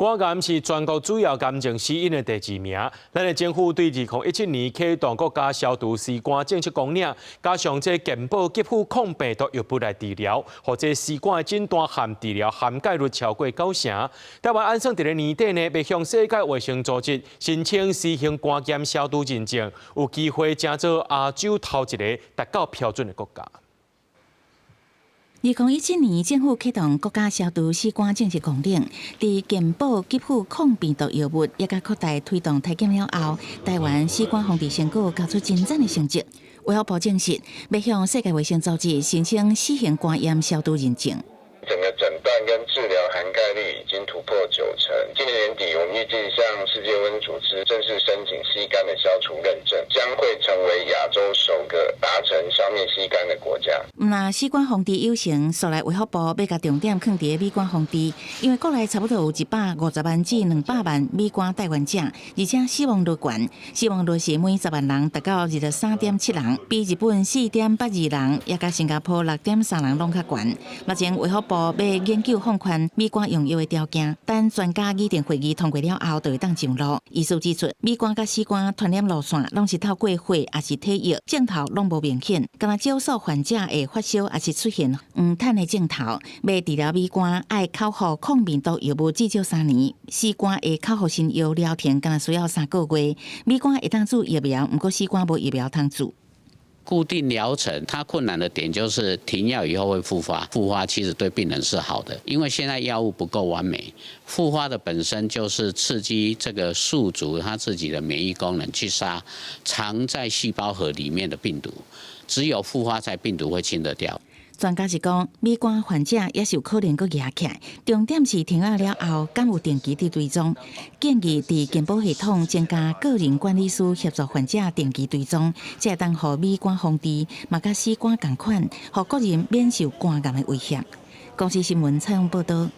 肝癌是全国主要癌症死因的第2名。咱的政府对2017年启动国家消毒尸肝政策纲领，加上这健保给付抗病毒药物来治疗，或者尸肝的诊断和治疗涵盖率超过90%。台湾安算伫咧年底呢，要向世界卫生组织申请实行肝癌消毒认证，有机会成做亚洲头一个达到标准的国家。2017年，政府启动国家消毒尸肝政策纲领，伫健保给付抗病毒药物，也甲扩大推动体检了后，台湾尸肝防治成果交出真赞的成绩。卫福部证实，要向世界卫生组织申请4型肝炎消毒认证。整个诊断跟治疗涵盖率已经突破90%。今年年底，我们预计向世界卫生组织正式申请尸肝的消除认证，将会成为亚洲首个达成消灭尸肝的国家。那尸肝防治有成，所来卫福部要甲重点放伫美肝防治，因为国内差不多有150万至200万美肝带源者，而且死亡率悬，死亡率是每10万人达到23.7人，比日本4.82人，也甲新加坡6.3人拢较悬。目前卫福部要研究放宽美肝用药的条件，等专家议定会议通过了后，就会当上路。医师指出，美肝甲尸肝传染路线拢是透过血还是体液，症头拢无明显，敢若少数患者会发烧还是出现黄痰的症头。要治疗美肝，爱口服抗病毒药物至少3年；尸肝的口服新药疗程，敢若需要3个月。美肝会当注疫苗，不过尸肝无疫苗通注。固定疗程，它困难的点就是停药以后会复发，复发其实对病人是好的，因为现在药物不够完美，复发的本身就是刺激这个宿主他自己的免疫功能去杀藏在细胞核里面的病毒，只有复发才病毒会清得掉。专家是讲，美肝患者也是有可能佫压起来，重点是停药了后，敢有定期的追踪。建议伫健保系统增加个人管理师协助患者定期追踪，才会当予美肝防治，嘛甲尸肝同款，予个人免受肝癌的威胁。公司新闻采访报道。